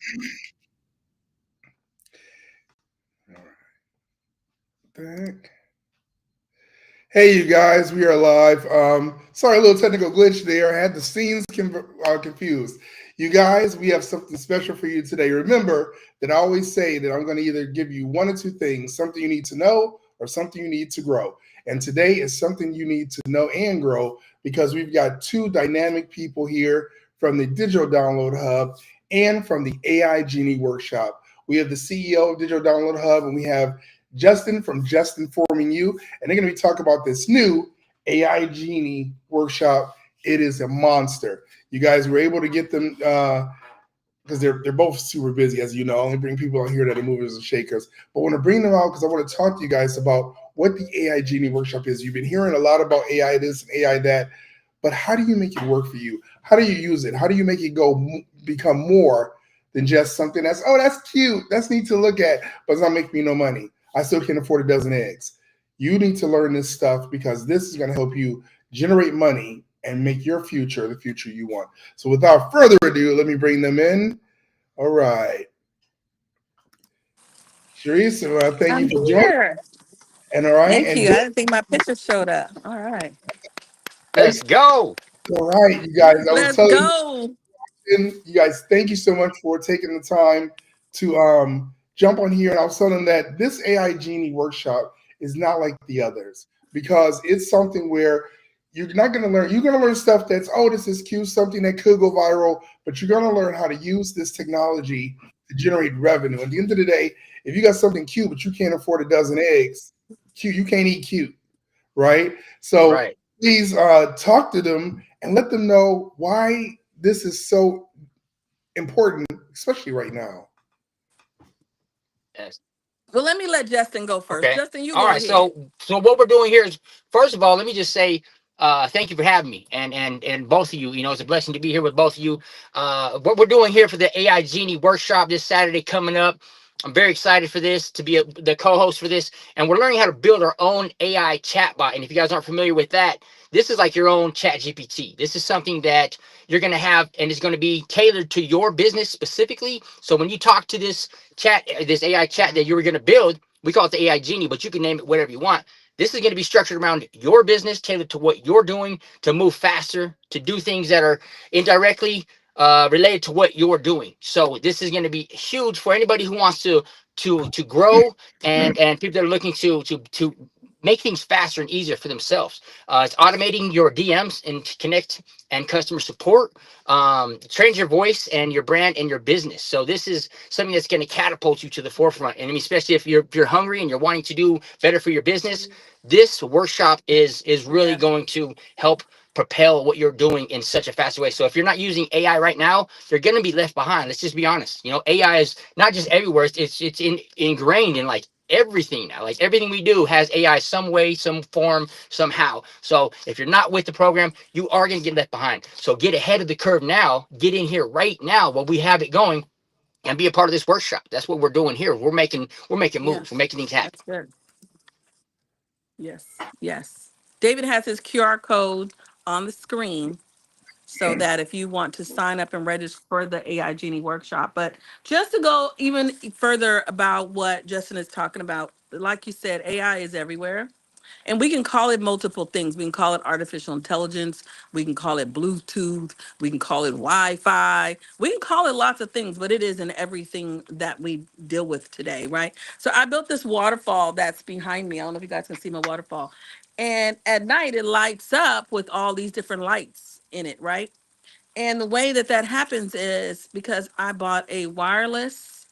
All right. Back. Hey, you guys, we are live. Sorry, a little technical glitch there. I had the scenes confused. You guys, we have something special for you today. Remember that I always say that I'm going to either give you one or two things, something you need to know or something you need to grow. And today is something you need to know and grow because we've got two dynamic people here from the Digital Download Hub and from the AI Genie Workshop. We have the CEO of Digital Download Hub and we have Justin from Justin Forming You, and they're going to be talking about this new AI Genie workshop. It is a monster. You guys were able to get them because they're both super busy, as you know. I only bring people on here that are movers and shakers, but I want to bring them out because I want to talk to you guys about what the AI Genie workshop is. You've been hearing a lot about AI this and AI that, but how do you make it work for you? How do you use it? How do you make it become more than just something that's cute, that's neat to look at, but it's not making me no money. I still can't afford a dozen eggs. You need to learn this stuff because this is going to help you generate money and make your future the future you want. So without further ado, let me bring them in. All right. Sharice, thank you I'm for joining. here. And all right. Thank And you. I didn't think my picture showed up. All right. guys, Let's go. all right, you guys. I was Let's telling go. you guys, thank you so much for taking the time to jump on here. And I was telling them that this AI Genie workshop is not like the others because it's something where you're not going to learn. You're going to learn stuff that's this is cute, something that could go viral, but you're going to learn how to use this technology to generate revenue. At the end of the day, if you got something cute but you can't afford a dozen eggs, cute, you can't eat cute, right? So Right. please talk to them and let them know why this is so important, especially right now. Yes. Well, let me let Justin go first. Okay. Justin, you All go right. ahead. So what we're doing here is, first of all, let me just say thank you for having me, and both of you. You know, it's a blessing to be here with both of you. What we're doing here for the AI Genie workshop this Saturday coming up. I'm very excited for this to be the co-host for this, and we're learning how to build our own AI chatbot. And if you guys aren't familiar with that, this is like your own Chat GPT. This is something that you're going to have, and it's going to be tailored to your business specifically. So when you talk to this AI chat that you were going to build, we call it the AI Genie, but you can name it whatever you want. This is going to be structured around your business, tailored to what you're doing, to move faster, to do things that are indirectly related to what you're doing. So this is going to be huge for anybody who wants to grow, and people that are looking to make things faster and easier for themselves. It's automating your DMs and connect and customer support, change your voice and your brand and your business. So this is something that's going to catapult you to the forefront. And I mean, especially if you're hungry and you're wanting to do better for your business, this workshop is really Yeah. going to help propel what you're doing in such a fast way. So if you're not using AI right now, you're going to be left behind. Let's just be honest. You know, AI is not just everywhere. It's ingrained in like everything now. Like everything we do has AI some way, some form, somehow. So if you're not with the program, you are going to get left behind. So get ahead of the curve now. Get in here right now while we have it going, and be a part of this workshop. That's what we're doing here. We're making moves. We're Yes. making things happen. That's good. Yes. Yes. David has his QR code on the screen so that if you want to sign up and register for the AI Genie workshop. But just to go even further about what Justin is talking about, like you said, AI is everywhere. And we can call it multiple things. We can call it artificial intelligence. We can call it Bluetooth. We can call it Wi-Fi. We can call it lots of things, but it is in everything that we deal with today, right? So I built this waterfall that's behind me. I don't know if you guys can see my waterfall. And at night, it lights up with all these different lights in it, right? And the way that that happens is because I bought a wireless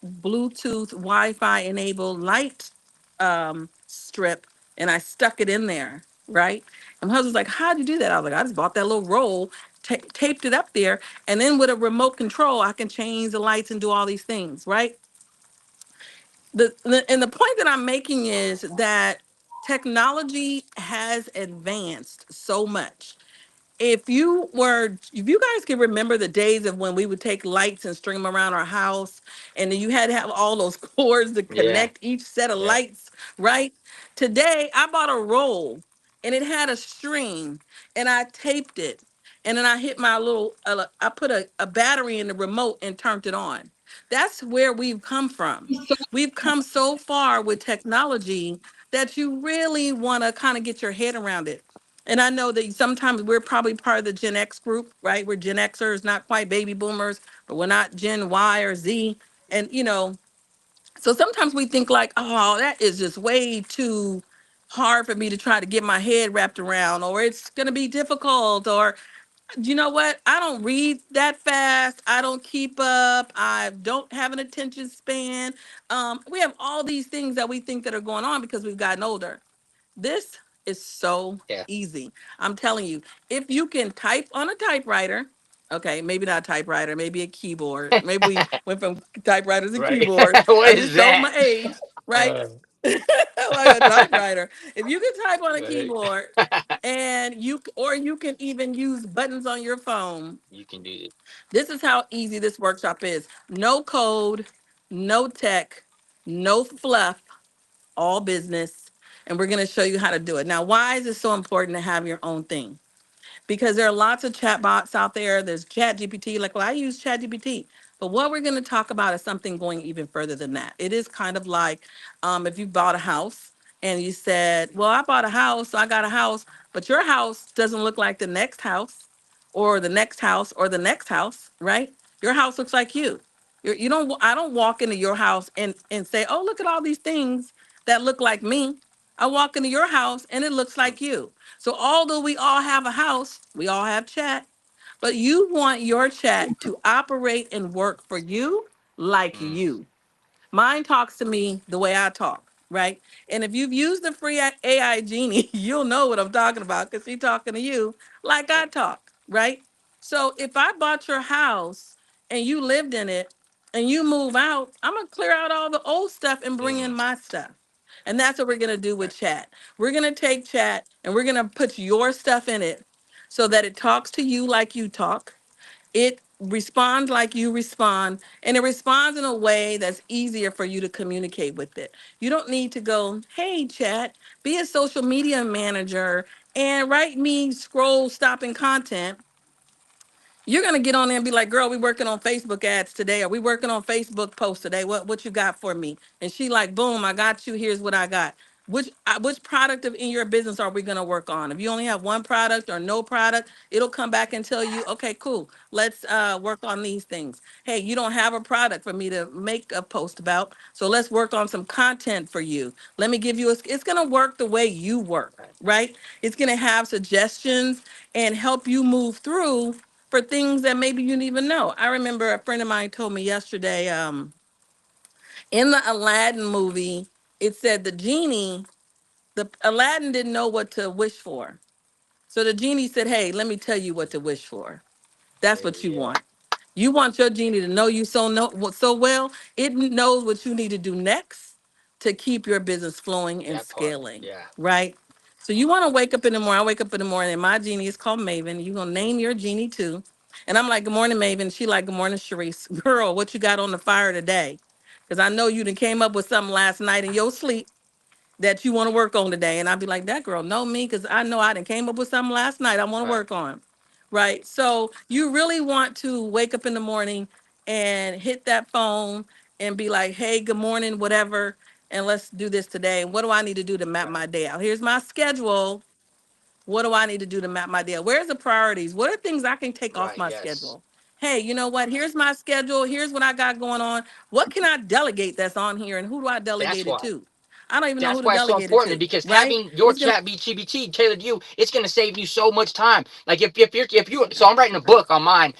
Bluetooth Wi-Fi enabled light strip and I stuck it in there, right? And my husband's like, "How'd you do that?" I was like, "I just bought that little roll, taped it up there, and then with a remote control, I can change the lights and do all these things, right?" And the point that I'm making is that technology has advanced so much. If you guys can remember the days of when we would take lights and string them around our house, and then you had to have all those cords to Yeah. connect each set of Yeah. lights, right? Today, I bought a roll and it had a string and I taped it. and then I hit my little, I put a battery in the remote and turned it on. That's where we've come from. We've come so far with technology that you really want to kind of get your head around it. And I know that sometimes we're probably part of the Gen X group, right? We're Gen Xers, not quite baby boomers, but we're not Gen Y or Z. And, so sometimes we think like, oh, that is just way too hard for me to try to get my head wrapped around, or it's going to be difficult, or you know what? I don't read that fast. I don't keep up. I don't have an attention span. We have all these things that we think that are going on because we've gotten older. This is so Yeah. easy. I'm telling you, if you can type on a typewriter, okay, maybe not a typewriter, maybe a keyboard. Maybe we went from typewriters and Right. keyboards. What I'm just is showing that? my age, right? Uh, Like a typewriter. If you can type on a right. keyboard and or you can even use buttons on your phone, You can do it. this is how easy this workshop is. No code, no tech, no fluff, all business. And we're going to show you how to do it. Now, why is it so important to have your own thing? Because there are lots of chat bots out there. There's Chat GPT. Like, well, I use Chat GPT. But what we're going to talk about is something going even further than that. It is kind of like if you bought a house and you said, well, I bought a house, so I got a house, but your house doesn't look like the next house or the next house or the next house, right? Your house looks like you. You don't, I don't walk into your house and say, oh, look at all these things that look like me. I walk into your house and it looks like you. So although we all have a house, we all have chat, but you want your chat to operate and work for you like Mm, you. Mine talks to me the way I talk, right? And if you've used the free AI Genie, you'll know what I'm talking about because she's talking to you like I right. talk, right? So if I bought your house and you lived in it and you move out, I'm gonna clear out all the old stuff and bring in Mm, my stuff. And that's what we're gonna do with right. chat. We're gonna take chat and we're gonna put your stuff in it so that it talks to you like you talk, it responds like you respond, and it responds in a way that's easier for you to communicate with it. You don't need to go, hey, chat, be a social media manager and write me scroll stopping content. You're gonna get on there and be like, girl, we working on Facebook ads today, or we working on Facebook posts today. What you got for me? And she like, boom, I got you. Here's what I got. Which product of in your business are we gonna work on? If you only have one product or no product, it'll come back and tell you, okay, cool, let's work on these things. Hey, you don't have a product for me to make a post about, so let's work on some content for you. Let me give you a. It's gonna work the way you work, Right. right? It's gonna have suggestions and help you move through for things that maybe you didn't even know. I remember a friend of mine told me yesterday, in the Aladdin movie, it said the Aladdin didn't know what to wish for. So the genie said, hey, let me tell you what to wish for. That's There what we you go. want. You want your genie to know you so well, it knows what you need to do next to keep your business flowing and That part. scaling, Yeah. right? So you want to wake up in the morning. I wake up in the morning and my genie is called Maven. You're gonna name your genie too. And I'm like, good morning, Maven. She like, good morning, Sharice. Girl, what you got on the fire today? Because I know you done came up with something last night in your sleep that you want to work on today. And I'd be like, that girl know me because I know I done came up with something last night I want to Right. work on. Right. So you really want to wake up in the morning and hit that phone and be like, hey, good morning, whatever. And let's do this today. What do I need to do to map Right. my day out? Here's my schedule. What do I need to do to map my day? Where's the priorities? What are things I can take off Right. my Yes. schedule? Hey, you know what? Here's my schedule. Here's what I got going on. What can I delegate that's on here? And who do I That's delegate it why. to? I don't even know That's who to why it's so delegate it important to, because right? having your It's gonna chat BGBT tailored to you, it's going to save you so much time. Like if you so I'm writing a book on mine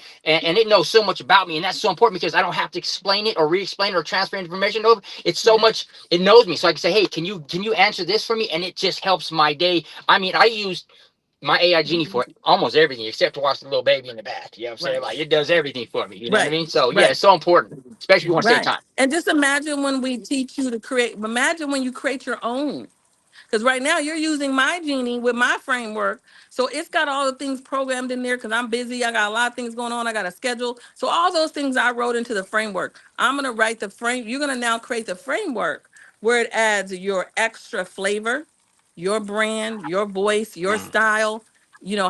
and it knows so much about me and that's so important because I don't have to explain it or re-explain it or transfer information over. It's so yeah, much it knows me. So I can say, hey, can you answer this for me? And it just helps my day. I mean, I use my AI Genie for almost everything except to watch the little baby in the bath. You know what I'm saying? right, Like it does everything for me. You know what I right, mean? So yeah, right. it's so important, especially if you want to save Right. time. And just imagine when we teach you to create, imagine when you create your own. Because right now you're using my genie with my framework. So it's got all the things programmed in there because I'm busy. I got a lot of things going on. I got a schedule. So all those things I wrote into the framework. I'm going to write the frame. You're going to now create the framework where it adds your extra flavor, your brand, your voice, your Mm, style,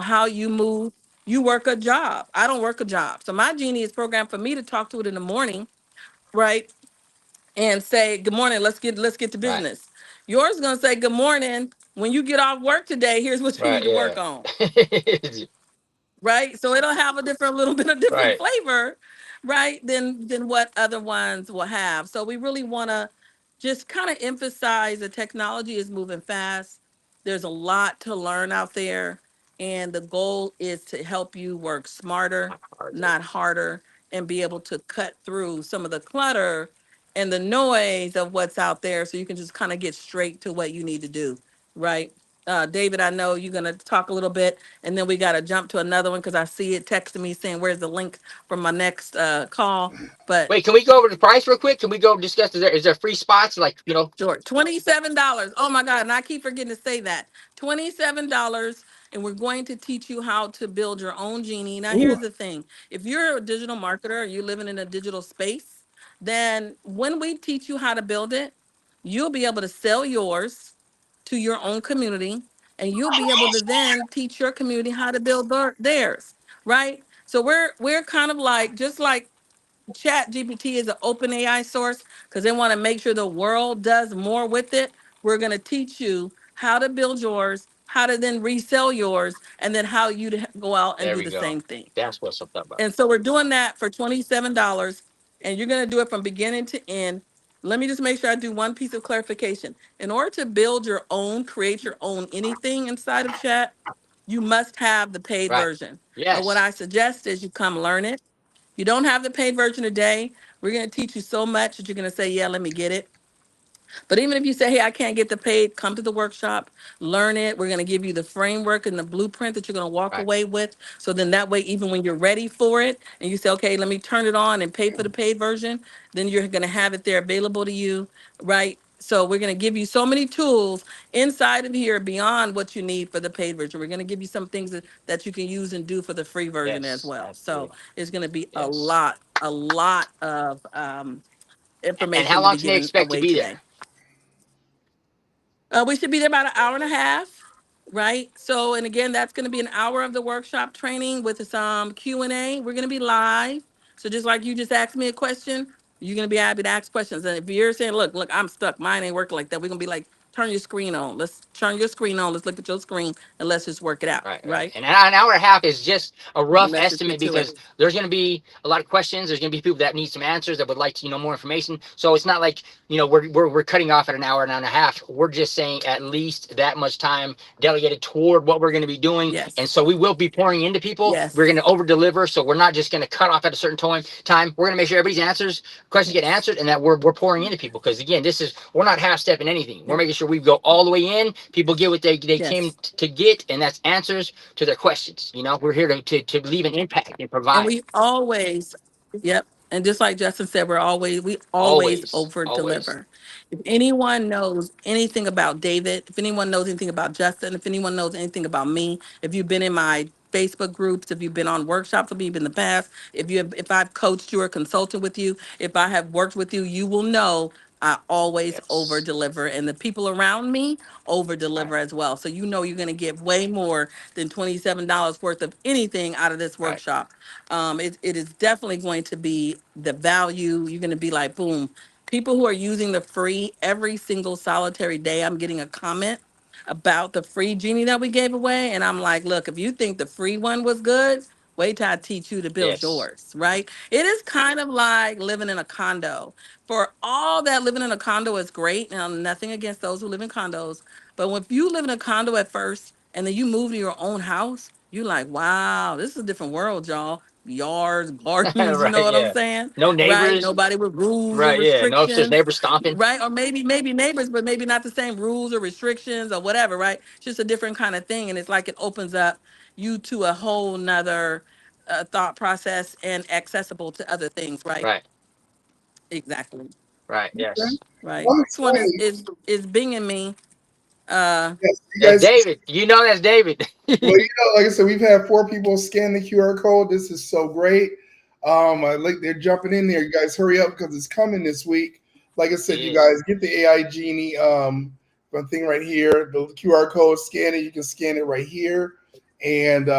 how you move. You work a job. I don't work a job. So my Genie is programmed for me to talk to it in the morning, right? And say, good morning, let's get to Right. business. Yours is gonna say, good morning. When you get off work today, here's what you Right. need to work Yeah. on. Right? So it'll have a little bit of different Right. flavor, right? Than what other ones will have. So we really want to just kind of emphasize the technology is moving fast. There's a lot to learn out there, and the goal is to help you work smarter, not harder, and be able to cut through some of the clutter and the noise of what's out there, so you can just kind of get straight to what you need to do, right? David, I know you're going to talk a little bit, and then we got to jump to another one because I see it texting me saying, where's the link for my next call? But Wait, can we go over the price real quick? Can we go discuss? Is there free spots? Like, you know. sure, $27. Oh my God, and I keep forgetting to say that. $27, and we're going to teach you how to build your own Genie. Now, Ooh, here's the thing. If you're a digital marketer or you're living in a digital space, then when we teach you how to build it, you'll be able to sell yours to your own community, and you'll be able to then teach your community how to build theirs, right? So we're kind of like, just like Chat GPT is an open AI source because they want to make sure the world does more with it. We're going to teach you how to build yours, how to then resell yours, and then how you to go out and There do we the go. same thing. That's what's up about. And so we're doing that for $27, and you're going to do it from beginning to end. Let me just make sure I do one piece of clarification. In order to build your own, create your own anything inside of chat, you must have the paid Right. version. But what Yes. I suggest is you come learn it. You don't have the paid version today. We're going to teach you so much that you're going to say, yeah, let me get it. But even if you say, hey, I can't get the paid, come to the workshop, learn it. We're going to give you the framework and the blueprint that you're going to walk Right. away with. So then that way, even when you're ready for it and you say, okay, let me turn it on and pay for the paid version, then you're going to have it there available to you, right? So we're going to give you so many tools inside of here beyond what you need for the paid version. We're going to give you some things that you can use and do for the free version as Yes. well. So Absolutely. it's going to be Yes. a lot of And how information to long be can they given expect to away be there? today. We should be there about an hour and a half, right? So, and again, that's going to be an hour of the workshop training with some Q&A. We're going to be live. So just like you just asked me a question, you're going to be happy to ask questions. And if you're saying, look, I'm stuck, mine ain't working like that, we're going to be like, turn your screen on. Let's turn your screen on. Let's look at your screen and let's just work it out, Right, right. right? And an hour and a half is just a rough And let's just get estimate to because it. there's going to be a lot of questions. There's going to be people that need some answers that would like to, more information. So it's not like, we're cutting off at an hour and a half. We're just saying at least that much time delegated toward what we're going to be doing. And Yes. so we will be pouring into people. We're going Yes. to over deliver. So we're not just going to cut off at a certain time. We're going to make sure everybody's questions get Yes. answered and that we're pouring into people. Because again, we're not half stepping anything. We're Yep. making sure we go all the way in. People get what they came Yes. to get, and that's answers to their questions. We're here to leave an impact and And provide. we always, yep. And just like Justin said, we always Always, over always. deliver. If anyone knows anything about David, if anyone knows anything about Justin, if anyone knows anything about me, if you've been in my Facebook groups, if you've been on workshops with me in the past, if I've coached you or consulted with you, if I have worked with you, you will know I always over Yes. deliver, and the people around me over Right. deliver as well. So you know you're going to get way more than $27 worth of anything out of this Right. workshop. It is definitely going to be the value. You're going to be like, boom. People who are using the free every single solitary day, I'm getting a comment about the free Genie that we gave away. And I'm like, look, if you think the free one was good, wait till I teach you to build Yes. yours, right? It is kind of like living in a condo. For all that, living in a condo is great. Now, nothing against those who live in condos. But if you live in a condo at first and then you move to your own house, you're like, wow, this is a different world, y'all. Yards, gardens, you know Right. what I'm Yeah. saying? No Right? neighbors. Nobody with rules or Right. Yeah. No upstairs restrictions, neighbors stomping. right? Or maybe neighbors, but maybe not the same rules or restrictions or whatever, right? It's just a different kind of thing. And it's like it opens up you to a whole nother thought process and accessible to other things, right? Right. Exactly. Right. okay. Yes. Right. Well, This one is exciting. is binging me. Uh, Yes, you That's guys. David. That's David. Well, like I said, we've had 4 people scan the QR code. This is so great. I like they're jumping in there. You guys hurry up because it's coming this week. Like I said, It you is. guys get the AI Genie thing right here. The QR code, scan it. You can scan it right here, and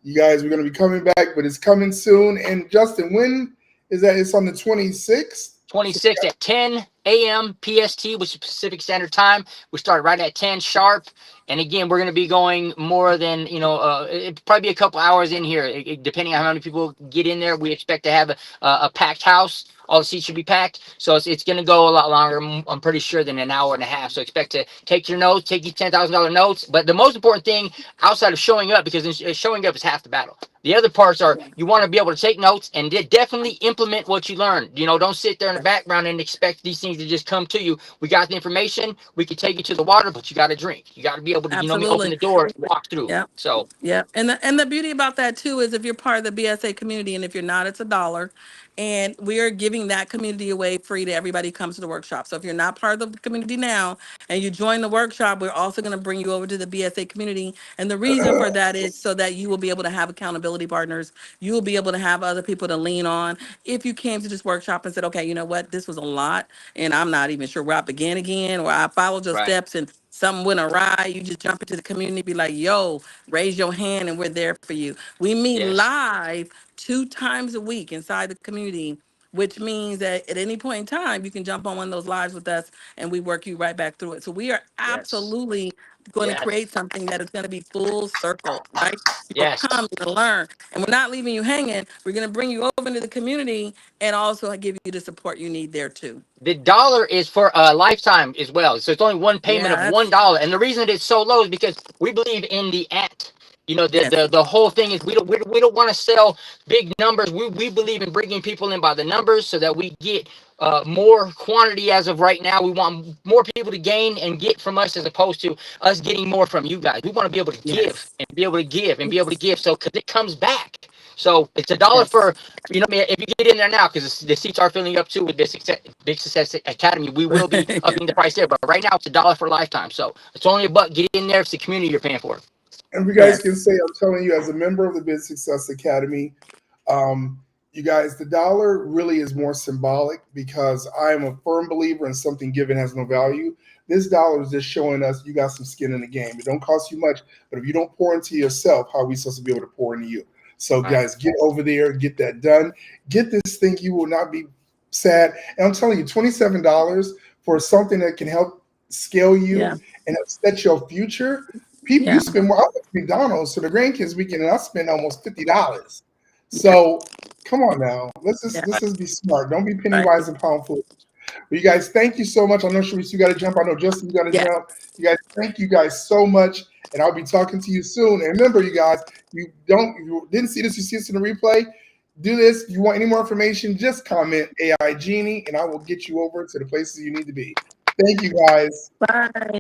You guys, we're going to be coming back, but it's coming soon. And Justin, when is that? It's on the 26th. 26 at 10 a.m. PST, which is Pacific Standard Time. We start right at 10 sharp. And again, we're going to be going more than, it'll probably be a couple hours in here, depending on how many people get in there. We expect to have a packed house. All the seats should be packed. So it's going to go a lot longer, I'm pretty sure, than an hour and a half. So expect to take your notes, take your $10,000 notes. But the most important thing outside of showing up, because showing up is half the battle. The other parts are you want to be able to take notes and definitely implement what you learned. Don't sit there in the background and expect these things to just come to you. We got the information. We can take you to the water, but you got to drink. You got to be able to, open Absolutely. the door and walk through. Yeah. So Yeah, and the beauty about that too is if you're part of the BSA community, and if you're not, it's $1. And we are giving that community away free to everybody who comes to the workshop. So if you're not part of the community now and you join the workshop, we're also going to bring you over to the BSA community. And the reason for that is so that you will be able to have accountability partners. You will be able to have other people to lean on. If you came to this workshop and said, okay, you know what, this was a lot, and I'm not even sure where I begin again, or I followed your right. steps and something went awry, you just jump into the community, be like, yo, raise your hand and we're there for you. We meet Yes. live 2 times a week inside the community, which means that at any point in time, you can jump on one of those lives with us and we work you right back through it. So we are Yes. absolutely going to Yes. create something that is going to be full circle, right? You'll Yes. come to learn, and we're not leaving you hanging. We're going to bring you over into the community and also give you the support you need there too. The $1 is for a lifetime as well. So it's only one payment of Yeah, $1. And the reason it's so low is because we believe in the ant. yes, The whole thing is we don't want to sell big numbers. We believe in bringing people in by the numbers so that we get more quantity. As of right now, we want more people to gain and get from us as opposed to us getting more from you guys. We want to be able to give yes, and be able to give and be able to give. So because it comes back. So it's $1 yes. for, if you get in there now, because the seats are filling up too with this Big Success Academy, we will be upping the price there. But right now it's $1 for a lifetime. So it's only $1. Get in there. It's the community you're paying for. And you guys can Yes. say, I'm telling you, as a member of the Biz Success Academy, you guys, the dollar really is more symbolic because I am a firm believer in something given has no value. This dollar is just showing us you got some skin in the game. It don't cost you much, but if you don't pour into yourself, how are we supposed to be able to pour into you? So, Right. guys, get over there, get that done. Get this thing. You will not be sad. And I'm telling you, $27 for something that can help scale you Yeah. and set your future. People, Yeah. you spend more. I went to McDonald's for the grandkids weekend, and I spent almost $50. So come on now, let's just be smart. Don't be penny Right. wise and pound foolish. But you guys, thank you so much. I know Sharice, you got to jump. I know Justin, you got to Yeah. jump. You guys, thank you guys so much, and I'll be talking to you soon. And remember, you guys, if you didn't see this, you see this in the replay. Do this. If you want any more information, just comment AI Genie, and I will get you over to the places you need to be. Thank you, guys. Bye.